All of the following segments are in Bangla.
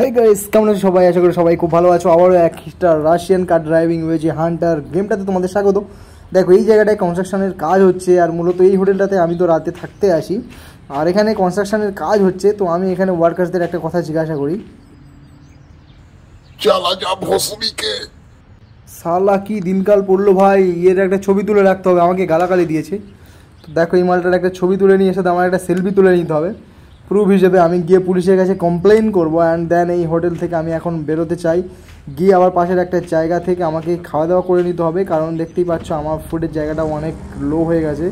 হাই গাইস, কেমন আছো সবাই? আশা করি সবাই খুব ভালো আছো। আবারও একটা রাশিয়ান কার ড্রাইভিং ওয়েজে হান্টার গেমটাতে তোমাদের স্বাগত। দেখো, এই জায়গাটায় কনস্ট্রাকশনের কাজ হচ্ছে, আর মূলত এই হোটেলটাতে আমি তো রাতে থাকতে আসি, আর এখানে কনস্ট্রাকশনের কাজ হচ্ছে। তো আমি এখানে ওয়ার্কার্সদের একটা কথা জিজ্ঞাসা করি, সালা কি দিনকাল পড়লো ভাই, এর একটা ছবি তুলে রাখতে হবে। আমাকে গালাগালি দিয়েছে। তো দেখো, এই মালটার একটা ছবি তুলে নিয়ে এসে আমার একটা সেলফি তুলে নিতে হবে প্রুফ হিসেবে। আমি গিয়ে পুলিশের কাছে কমপ্লেন করবো, অ্যান্ড দেন এই হোটেল থেকে আমি এখন বেরোতে চাই। গিয়ে আবার পাশের একটা জায়গা থেকে আমাকে খাওয়া দাওয়া করে নিতে হবে, কারণ দেখতেই পাচ্ছ আমার ফুডের জায়গাটাও অনেক লো হয়ে গেছে।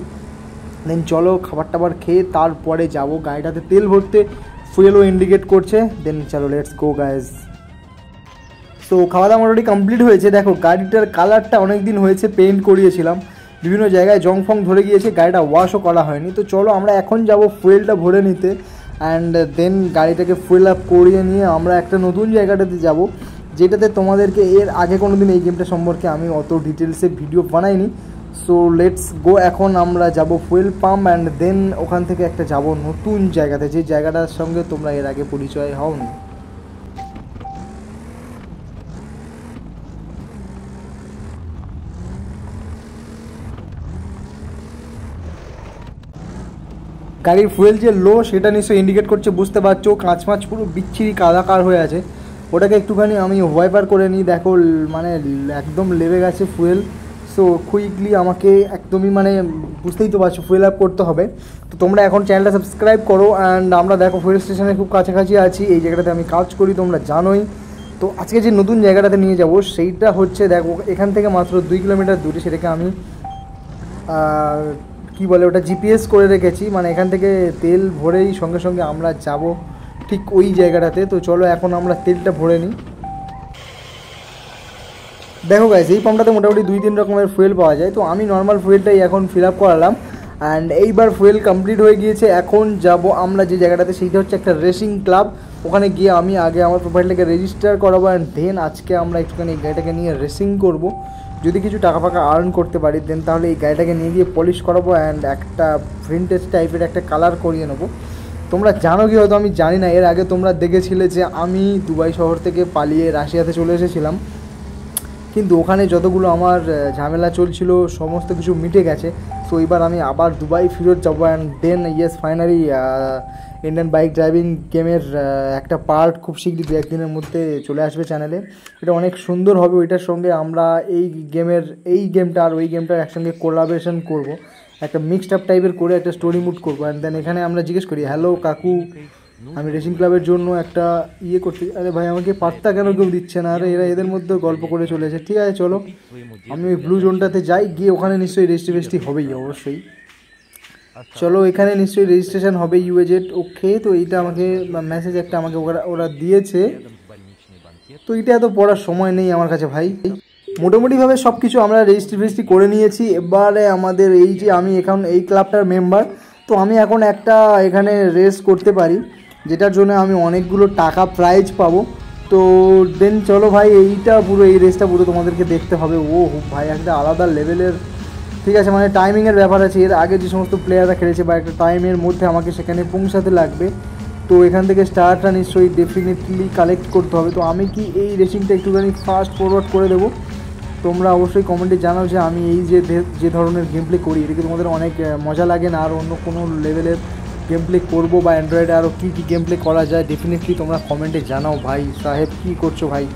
দেন চলো খাবার টাবার খেয়ে তারপরে যাব। গাড়িটাতে তেল ভরতে ফুয়েলও ইন্ডিকেট করছে। দেন চলো, লেটস গো গাইজ। তো খাওয়া দাওয়া মোটামুটি কমপ্লিট হয়েছে। দেখো, গাড়িটার কালারটা অনেক দিন হয়েছে পেন্ট করিয়েছিলাম, বিভিন্ন জায়গায় জং ফং ধরে গিয়েছে, গাড়িটা ওয়াশও করা হয়নি। তো চলো আমরা এখন যাব ফুয়েলটা ভরে নিতে, অ্যান্ড দেন গাড়িটাকে ফুয়েল আপ করিয়ে নিয়ে আমরা একটা নতুন জায়গাটাতে যাব, যেটাতে তোমাদেরকে এর আগে কোনো দিন এই গেমটা সম্পর্কে আমি অত ডিটেলসে ভিডিও বানাইনি। So let's go. এখন আমরা যাব ফুয়েল পাম্প, অ্যান্ড দেন ওখান থেকে একটা যাব নতুন জায়গাতে, যে জায়গাটার সঙ্গে তোমরা এর আগে পরিচয় হওনি। গাড়ির ফুয়েল যে লো সেটা নিশ্চয়ই ইন্ডিকেট করছে, বুঝতে পারছো। কাঁচ মাছ পুরো বিচ্ছিরি কাদাকার হয়ে আছে। ওটাকে একটুখানি আমি ওয়াইপার করে নিই। দেখো, মানে একদম লেবে গেছে ফুয়েল। সো কুইকলি আমাকে একদমই মানে বুঝতেই তো পারছো ফুয়েল আপ করতে হবে। তো তোমরা এখন চ্যানেলটা সাবস্ক্রাইব করো, অ্যান্ড আমরা দেখো ফুয়েল স্টেশনের খুব কাছাকাছি আছি। এই জায়গাটাতে আমি কাজ করি, তোমরা জানোই। তো আজকে যে নতুন জায়গাটাতে নিয়ে যাব সেইটা হচ্ছে, দেখো এখান থেকে মাত্র 2 কিলোমিটার দূরে। সেটাকে আমি কি বলে ওটা, জিপিএস করে রেখেছি। মানে এখান থেকে তেল ভরেই সঙ্গে সঙ্গে আমরা যাব ঠিক ওই জায়গাটাতে। তো চলো এখন আমরা তেলটা ভরে নিই। দেখো গাইস, এই পাম্পটাতে মোটামুটি 2-3 রকমের ফুয়েল পাওয়া যায়। তো আমি নর্মাল ফুয়েলটাই এখন ফিল আপ করালাম, অ্যান্ড এইবার ফুয়েল কমপ্লিট হয়ে গিয়েছে। এখন যাব আমরা যে জায়গাটাতে, সেইটা হচ্ছে একটা রেসিং ক্লাব। ওখানে গিয়ে আমি আগে আমার প্রোফাইলটাকে রেজিস্টার করাবো, অ্যান্ড দেন আজকে আমরা একটুখানি এই গাড়িটাকে নিয়ে রেসিং করব। যদি কিছু টাকা ফাঁকা আর্ন করতে পারি দেন তাহলে এই গাড়িটাকে নিয়ে গিয়ে পলিশ করাবো, অ্যান্ড একটা ভিনটেজ টাইপের একটা কালার করিয়ে নেবো। তোমরা জানো কি হয়তো, আমি জানি না। এর আগে তোমরা দেখেছিলে যে আমি দুবাই শহর থেকে পালিয়ে রাশিয়াতে চলে এসেছিলাম, কিন্তু ওখানে যতগুলো আমার ঝামেলা চলছিল সমস্ত কিছু মিটে গেছে। সো এবার আমি আবার দুবাই ফেরত যাবো, and then yes finally Indian bike driving গেমের একটা পার্ট খুব শীঘ্রই 2-1 দিনের মধ্যে চলে আসবে চ্যানেলে। এটা অনেক সুন্দর হবে। ওইটার সঙ্গে আমরা এই গেমটা আর ওই গেমটা একসঙ্গে কোলাবোরেশন করব, একটা মিক্সড আপ টাইপের করে একটা স্টোরি মুড করবো। অ্যান্ড দেন এখানে আমরা জিজ্ঞেস করি, হ্যালো কাকু, আমি রেসিং ক্লাবের জন্য একটা করতে। আরে ভাই, আমাকে পাত্তা কেন কেউ দিচ্ছে না? আরে এরা এদের মধ্যে গল্প করে চলেছে। ঠিক আছে চলো, আমি ওই ব্লু জোনটাতে যাই। গিয়ে ওখানে নিশ্চয়ই রেজিস্ট্রি হবেই অবশ্যই। চলো, এখানে নিশ্চয়ই রেজিস্ট্রেশন হবে ইউএজেড। ওকে, তো এইটা আমাকে মেসেজ একটা আমাকে ওরা দিয়েছে। তো এটা এত পড়ার সময় নেই আমার কাছে ভাই। মোটামুটিভাবে সব কিছু আমরা রেজিস্ট্রি করে নিয়েছি। এবারে আমাদের এই যে আমি এখন এই ক্লাবটার মেম্বার, তো আমি এখন একটা এখানে রেস করতে পারি, যেটার জন্য আমি অনেকগুলো টাকা প্রাইজ পাবো। তো দেন চলো ভাই, এই রেসটা পুরো তোমাদেরকে দেখতে হবে। ও ভাই, একটা আলাদা লেভেলের, ঠিক আছে, মানে টাইমিংয়ের ব্যাপার আছে। এর আগে যে সমস্ত প্লেয়াররা খেলেছে বা একটা টাইমের মধ্যে আমাকে সেখানে পৌঁছাতে লাগবে। তো এখান থেকে স্টারটা নিশ্চয়ই ডেফিনেটলি কালেক্ট করতে হবে। তো আমি কি এই রেসিংটা একটুখানি ফাস্ট ফরওয়ার্ড করে দেবো? তোমরা অবশ্যই কমেন্টে জানাও যে আমি এই যে ধরনের গেম প্লে করি, এটা কি তোমাদের অনেক মজা লাগে না আর অন্য কোনো লেভেলের গেম প্লে করবো, বা অ্যান্ড্রয়েডে আরও কী গেম প্লে করা যায়? ডেফিনেটলি তোমরা কমেন্টে জানাও। ভাই সাহেব, কী করছো ভাই?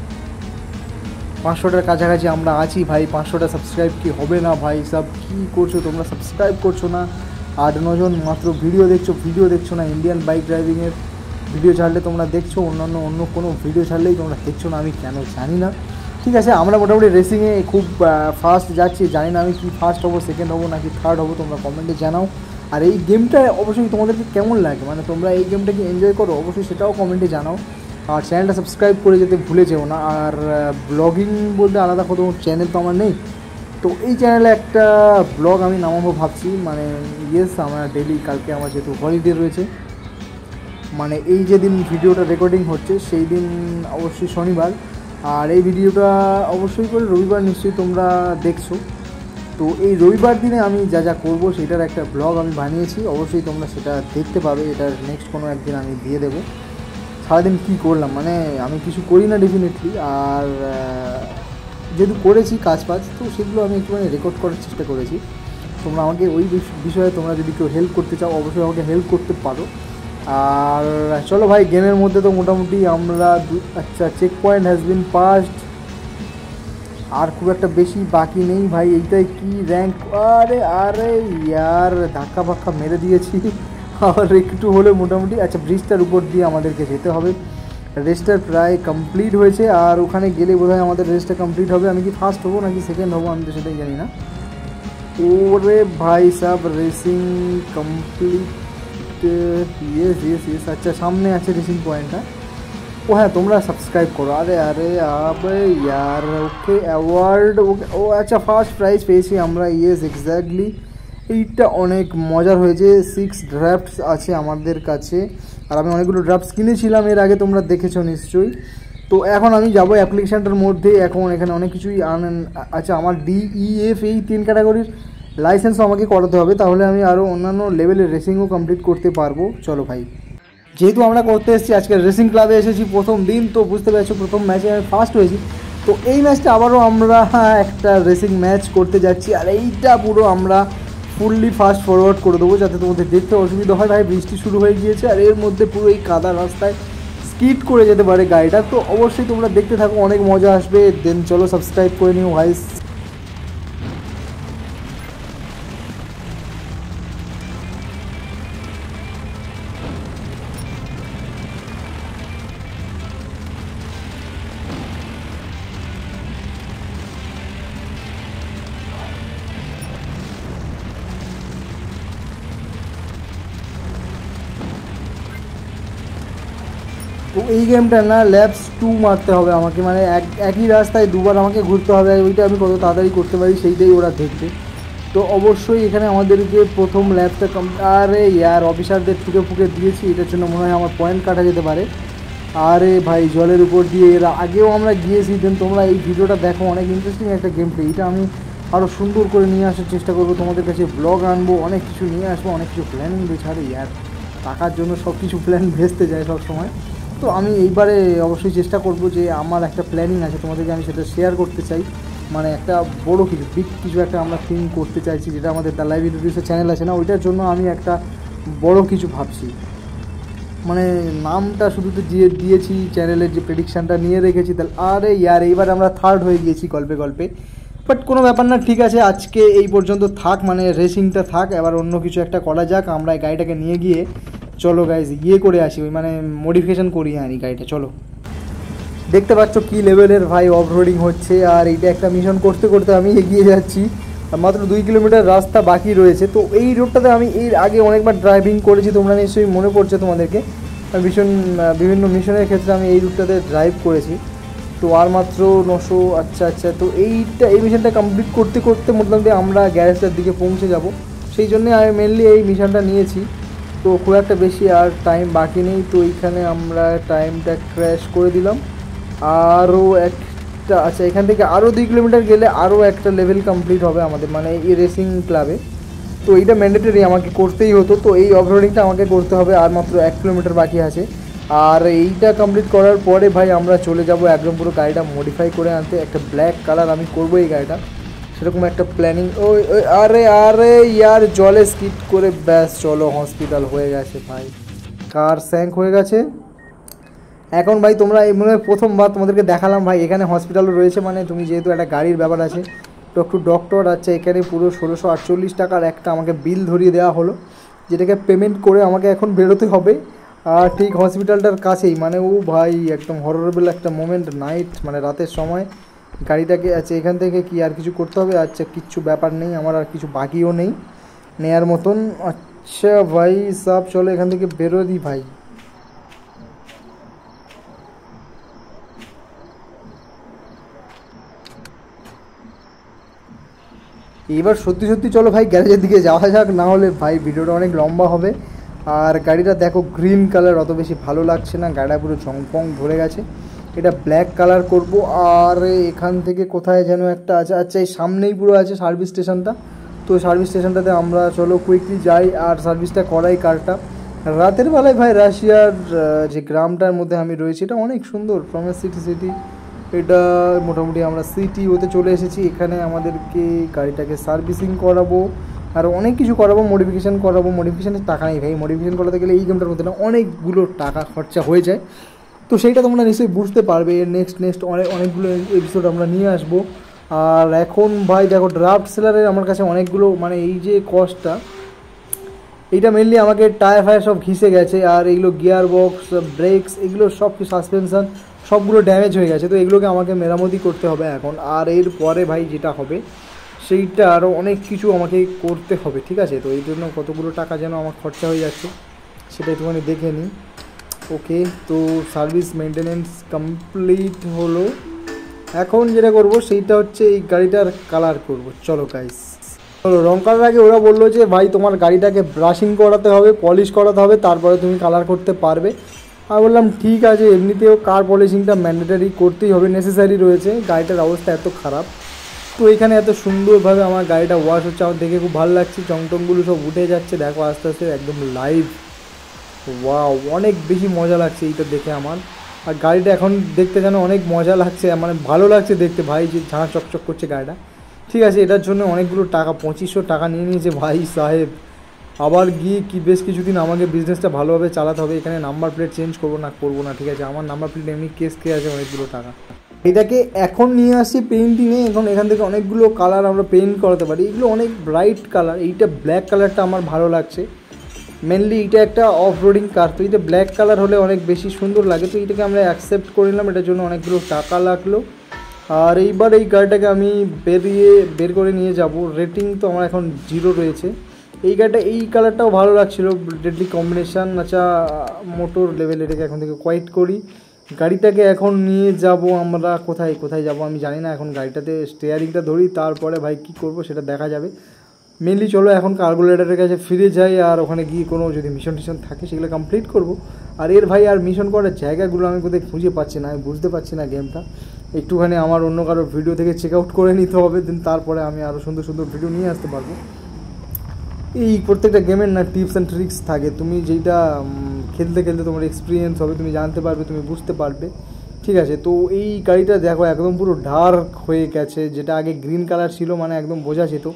500টার কাছাকাছি আমরা আছি ভাই। 500টা সাবস্ক্রাইব কি হবে না ভাই? সব কী করছো তোমরা? সাবস্ক্রাইব করছো না। 8-9 জন মাত্র ভিডিও দেখছো না। ইন্ডিয়ান বাইক ড্রাইভিংয়ের ভিডিও ছাড়লে তোমরা দেখছো, অন্য কোনো ভিডিও ছাড়লেই তোমরা দেখছো না। আমি কেন জানি না। ঠিক আছে, আমরা মোটামুটি রেসিংয়ে খুব ফাস্ট যাচ্ছি। জানি না আমি কি ফার্স্ট হবো, সেকেন্ড হবো নাকি থার্ড হবো। তোমরা কমেন্টে জানাও। আর এই গেমটা অবশ্যই তোমাদেরকে কেমন লাগে, মানে তোমরা এই গেমটাকে এনজয় করো, অবশ্যই সেটাও কমেন্টে জানাও। আর চ্যানেলটা সাবস্ক্রাইব করে যেতে ভুলে যেও না। আর ব্লগিং বলতে আলাদা কোনো চ্যানেল তো আমার নেই। তো এই চ্যানেলে একটা ব্লগ আমি নামাবো ভাবছি। মানে ইয়েস, আমার ডেলি, কালকে আমার যেহেতু হলিডে রয়েছে, মানে এই যেদিন ভিডিওটা রেকর্ডিং হচ্ছে সেই দিন অবশ্যই শনিবার, আর এই ভিডিওটা অবশ্যই করে রবিবার নিশ্চয়ই তোমরা দেখছো। তো এই রবিবার দিনে আমি যা করবো সেটার একটা ব্লগ আমি বানিয়েছি, অবশ্যই তোমরা সেটা দেখতে পাবে। এটার নেক্সট কোনো একদিন আমি দিয়ে দেবো। সারাদিন কী করলাম, মানে আমি কিছু করি না ডেফিনেটলি, আর যেহেতু করেছি কাজ তো সেগুলো আমি একটুখানি রেকর্ড করার চেষ্টা করেছি। তোমরা আমাকে ওই বিষয়ে তোমরা যদি কেউ হেল্প করতে চাও অবশ্যই আমাকে হেল্প করতে পারো। আর চলো ভাই, গেমের মধ্যে তো মোটামুটি আমরা আচ্ছা check point has been passed, আর খুব একটা বেশি বাকি নেই ভাই। এইটাই কি র্যাঙ্ক, আরে আরে ইয়ার ধাক্কা ফাক্কা মেরে দিয়েছি আর একটু হলে মোটামুটি। আচ্ছা ব্রিজটার উপর দিয়ে আমাদেরকে যেতে হবে, রেসটা প্রায় কমপ্লিট হয়েছে, আর ওখানে গেলে বোধহয় আমাদের রেসটা কমপ্লিট হবে। আমি কি ফার্স্ট হবো নাকি সেকেন্ড হবো আমি তো সেটাই জানি না। ওরে ভাই sub racing complete, yes yes yes. আচ্ছা সামনে আছে রেসিং পয়েন্টটা। ও হ্যাঁ, তোমরা সাবস্ক্রাইব করো। আরে আরে আবে ইয়ার, ওকে অ্যাওয়ার্ড, ওকে ও আচ্ছা ফার্স্ট প্রাইজ পেয়েছি আমরা, ইয়েস এক্স্যাক্টলি। এইটা অনেক মজার হয়েছে। 6 ড্রাফটস আছে আমাদের কাছে, আর আমি অনেকগুলো ড্রাফটস কিনেছিলাম এর আগে, তোমরা দেখেছো নিশ্চয়ই। তো এখন আমি যাবো অ্যাপ্লিকেশানটার মধ্যে, এখন এখানে অনেক কিছুই আচ্ছা আমার DEF এই 3 ক্যাটাগরির লাইসেন্সও আমাকে করাতে হবে, তাহলে আমি আরও অন্যান্য লেভেলের রেসিংও কমপ্লিট করতে পারবো। চলো ভাই, যেহেতু আমরা করতে এসেছি আজকে রেসিং ক্লাবে এসেছি প্রথম দিন, তো বুঝতে পারছো প্রথম ম্যাচে আমি ফার্স্ট হয়েছি। তো এই ম্যাচটা আবারও আমরা একটা রেসিং ম্যাচ করতে যাচ্ছি, আর এইটা পুরো আমরা ফুললি ফাস্ট ফরওয়ার্ড করে দেবো যাতে তোমাদের দেখতে অসুবিধা হয়। ভাই বৃষ্টি শুরু হয়ে গিয়েছে, আর এর মধ্যে পুরো এই কাদা রাস্তায় স্কিড করে যেতে পারে গাড়িটা, তো অবশ্যই তোমরা দেখতে থাকো, অনেক মজা আসবে। দেন চলো সাবস্ক্রাইব করে নিও ভাই। তো এই গেমটা না ল্যাপস 2 মারতে হবে আমাকে, মানে একই রাস্তায় দুবার আমাকে ঘুরতে হবে, ওইটা আমি কত তাড়াতাড়ি করতে পারি সেইটাই ওরা দেখবে। তো অবশ্যই এখানে আমাদেরকে প্রথম ল্যাপটা আরে ইয়ার অফিসারদের ঠুকে ফুকে দিয়েছি, এটার জন্য মনে হয় আমার পয়েন্ট কাটা যেতে পারে। আরে ভাই জলের উপর দিয়ে এর আগেও আমরা গিয়েছি। দেন তোমরা এই ভিডিওটা দেখো, অনেক ইন্টারেস্টিং একটা গেম প্লে। এটা আমি আরও সুন্দর করে নিয়ে আসার চেষ্টা করবো তোমাদের কাছে, ব্লগ আনবো, অনেক কিছু নিয়ে আসবো, অনেক কিছু প্ল্যানিং ছাড়ে ইয়ার, টাকার জন্য সব কিছু প্ল্যান ভেস্তে যায় সব সময়। তো আমি এইবারে অবশ্যই চেষ্টা করব যে আমার একটা প্ল্যানিং আছে তোমাদেরকে আমি সেটা শেয়ার করতে চাই, মানে একটা বড় কিছু বিগ কিছু একটা আমরা থিং করতে চাইছি, যেটা আমাদের দ্য লাইভ ইন্ট্রোডিউসার চ্যানেল আছে না, ওইটার জন্য আমি একটা বড় কিছু ভাবছি। মানে নামটা শুধু তো দিয়েছি, চ্যানেলের যে প্রেডিকশানটা নিয়ে রেখেছি, তাহলে আরে ইয়ার এইবার আমরা থার্ড হয়ে গিয়েছি গল্পে গল্পে। বাট কোনো ব্যাপার না, ঠিক আছে আজকে এই পর্যন্ত থাক, মানে রেসিংটা থাক, এবার অন্য কিছু একটা করা যাক। আমরা গাড়িটাকে নিয়ে গিয়ে চলো গাইজ করে আসি, ওই মানে মডিফিকেশান করিয়ে আনি গাড়িটা। চলো, দেখতে পাচ্ছ কী লেভেলের ভাই অফ রোডিং হচ্ছে, আর এইটা একটা মিশন করতে করতে আমি এগিয়ে যাচ্ছি। মাত্র 2 কিলোমিটার রাস্তা বাকি রয়েছে। তো এই রোডটাতে আমি এর আগে অনেকবার ড্রাইভিং করেছি, তোমরা নিশ্চয়ই মনে পড়ছে তোমাদেরকে, বিভিন্ন মিশনের ক্ষেত্রে আমি এই রুটটাতে ড্রাইভ করেছি। তো আর মাত্র 900। আচ্ছা আচ্ছা, তো এই মিশনটা কমপ্লিট করতে করতে মোটামুটি আমরা গ্যারেজটার দিকে পৌঁছে যাব, সেই জন্যে আমি মেনলি এই মিশনটা নিয়েছি। তো খুব একটা বেশি আর টাইম বাকি নেই। তো এইখানে আমরা টাইমটা ক্র্যাশ করে দিলাম। আরও একটা, আচ্ছা এখান থেকে আরও 2 কিলোমিটার গেলে আরও একটা লেভেল কমপ্লিট হবে আমাদের, মানে এই রেসিং ক্লাবে। তো এইটা ম্যান্ডেটরি আমাকে করতেই হতো, তো এই অফরোডিংটা আমাকে করতে হবে। আর মাত্র 1 কিলোমিটার বাকি আছে, আর এইটা কমপ্লিট করার পরে ভাই আমরা চলে যাব একদম পুরো গাড়িটা মডিফাই করে আনতে। একটা ব্ল্যাক কালার আমি করবো এই গাড়িটা, সেরকম একটা প্ল্যানিং। ওই আরে আরে ইয়ার জলে স্কিড করে ব্যাস চলো হসপিটাল হয়ে গেছে ভাই, কার স্যাঙ্ক হয়ে গেছে। এখন ভাই তোমরা এই মনে হয় প্রথমবার তোমাদেরকে দেখালাম ভাই, এখানে হসপিটালও রয়েছে, মানে তুমি যেহেতু একটা গাড়ির ব্যাপার আছে, ডক্টর। আচ্ছা এখানে পুরো 1648 টাকার একটা আমাকে বিল ধরিয়ে দেওয়া হলো, যেটাকে পেমেন্ট করে আমাকে এখন বেরোতে হবে। আর ঠিক হসপিটালটার কাছেই, মানে ও ভাই একদম হররেবল একটা মোমেন্ট, নাইট মানে রাতের সময় গাড়িটাকে। আচ্ছা এখান থেকে কি আর কিছু করতে হবে? আচ্ছা কিচ্ছু ব্যাপার নেই, আমার আর কিছু বাকিও নেই নেয়ার মতন। আচ্ছা ভাই সব চলো এখান থেকে বেরো দিই ভাই। এবার সত্যি সত্যি চলো ভাই গ্যারেজের দিকে যাওয়া যাক, না হলে ভাই ভিডিওটা অনেক লম্বা হবে। আর গাড়িটা দেখো গ্রিন কালার অত বেশি ভালো লাগছে না, গাড়িটা পুরো ঝংপং ধরে গেছে। এটা ব্ল্যাক কালার করব। আর এখান থেকে কোথায় যেন একটা আছে, আচ্ছা এই সামনেই পুরো আছে সার্ভিস স্টেশনটা। তো সার্ভিস স্টেশনটাতে আমরা চলো কুইকলি যাই আর সার্ভিসটা করাই কারটা। রাতের বেলায় ভাই রাশিয়ার যে গ্রামটার মধ্যে আমি রয়েছি এটা অনেক সুন্দর, ফ্রম এ সিটি। এটা মোটামুটি আমরা সিটি ওতে চলে এসেছি। এখানে আমাদেরকে গাড়িটাকে সার্ভিসিং করাবো, আর অনেক কিছু করাবো, মডিফিকেশান করাবো। মডিফিকেশানের টাকা নেই ভাই, মডিফিকেশান করাতে গেলে এই গেমটার মধ্যে না অনেকগুলো টাকা খরচা হয়ে যায়। তো সেইটা তোমরা নিশ্চয়ই বুঝতে পারবে। এর নেক্সট অনেকগুলো এপিসোড আমরা নিয়ে আসবো। আর এখন ভাই দেখো ড্রাফট সেলারের আমার কাছে অনেকগুলো, মানে এই যে কস্টটা, এইটা মেনলি আমাকে টায়ার ফায়ার সব ঘিসে গেছে, আর এইগুলো গিয়ার বক্স, ব্রেকস, এগুলো সব সাসপেনশন সবগুলো ড্যামেজ হয়ে গেছে। তো এগুলোকে আমাকে মেরামতি করতে হবে এখন। আর এর পরে ভাই যেটা হবে সেইটা আরও অনেক কিছু আমাকে করতে হবে, ঠিক আছে? তো এই জন্য কতগুলো টাকা যেন আমার খরচা হয়ে যাচ্ছে সেটা একটুখানি দেখে নিই। ওকে, তো সার্ভিস মেনটেনেন্স কমপ্লিট হলো। এখন যেটা করব সেইটা হচ্ছে এই গাড়িটার কালার করব। চলো গাইস, চলো। রং করার আগে ওরা বললো যে ভাই তোমার গাড়িটাকে ব্রাশিং করাতে হবে, পলিশ করাতে হবে, তারপরে তুমি কালার করতে পারবে। আমি বললাম ঠিক আছে, এমনিতেও কার পলিশিংটা ম্যান্ডেটারি করতেই হবে, নেসেসারি রয়েছে, গাড়িটার অবস্থা এত খারাপ। তো এখানে এত সুন্দরভাবে আমার গাড়িটা ওয়াশ হচ্ছে, আমার দেখে খুব ভালো লাগছে। চংটংগুলো সব উঠে যাচ্ছে, দেখো আস্তে আস্তে একদম লাইভ। ওয়াও, অনেক বেশি মজা লাগছে এইটা দেখে আমার। আর গাড়িটা এখন দেখতে যেন অনেক মজা লাগছে, মানে ভালো লাগছে দেখতে ভাই, যে ঝাঁ চকচক করছে গাড়িটা। ঠিক আছে, এটার জন্য অনেকগুলো টাকা, 2500 টাকা নিয়ে নিয়েছে ভাই সাহেব। আবার গিয়ে বেশ কিছুদিন আমাকে বিজনেসটা ভালোভাবে চালাতে হবে। এখানে নাম্বার প্লেট চেঞ্জ করবো না, ঠিক আছে? আমার নাম্বার প্লেট এমনি কেস খেয়ে আছে অনেকগুলো টাকা। এটাকে এখন নিয়ে আসছি পেইন্টিংয়ে। এখন এখান থেকে অনেকগুলো কালার আমরা পেইন্ট করাতে পারি। এগুলো অনেক ব্রাইট কালার। এইটা ব্ল্যাক কালারটা আমার ভালো লাগছে মেনলি। এটা একটা অফ রোডিং কার, তো এটা ব্ল্যাক কালার হলে অনেক বেশি সুন্দর লাগে। তো এটাকে আমরা অ্যাকসেপ্ট করে নিলাম, এটার জন্য অনেকগুলো টাকা লাগলো। আর এইবার এই গাড়িটাকে আমি বের করে নিয়ে যাব। রেটিং তো আমার এখন 0 রয়েছে। এই গাড়িটা, এই কালারটাও ভালো লাগছিলো, ডেডলি কম্বিনেশান। আচ্ছা, মোটর লেভেল, এটাকে এখন থেকে কোয়াইট করি। গাড়িটাকে এখন নিয়ে যাব আমরা কোথায় যাব আমি জানি না। এখন গাড়িটাতে স্টিয়ারিংটা ধরি, তারপরে ভাই কী করব সেটা দেখা যাবে। মেনলি চলো এখন কার্বোরেটরের কাছে ফিরে যাই, আর ওখানে গিয়ে কোনো যদি মিশন টিশন থাকে সেগুলো কমপ্লিট করব। আর এর ভাই আর মিশন করার জায়গাগুলো আমি কোথায় খুঁজে পাচ্ছি না, আমি বুঝতে পারছি না গেমটা। একটুখানি আমার অন্য কারো ভিডিও থেকে চেক আউট করে নিতে হবে, দেন তারপরে আমি আরও সুন্দর সুন্দর ভিডিও নিয়ে আসতে পারবো। এই প্রত্যেকটা গেমের না টিপস অ্যান্ড ট্রিক্স থাকে, তুমি যেইটা খেলতে খেলতে তোমার এক্সপিরিয়েন্স হবে, তুমি জানতে পারবে, তুমি বুঝতে পারবে, ঠিক আছে? তো এই গাড়িটা দেখো একদম পুরো ডার্ক হয়ে গেছে, যেটা আগে গ্রিন কালার ছিল, মানে একদম বোঝা যেত।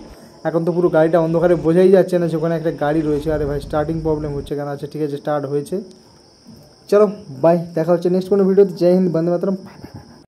এখন তো পুরো গাড়িটা অন্ধকারে বোঝাই যাচ্ছে না সেখানে একটা গাড়ি রয়েছে। আরে ভাই স্টার্টিং প্রবলেম হচ্ছে কেন? আচ্ছা ঠিক আছে, স্টার্ট হয়েছে। চলো বাই, দেখা হচ্ছে নেক্সট কোনো ভিডিওতে। জয় হিন্দ, বন্দে মাতরম।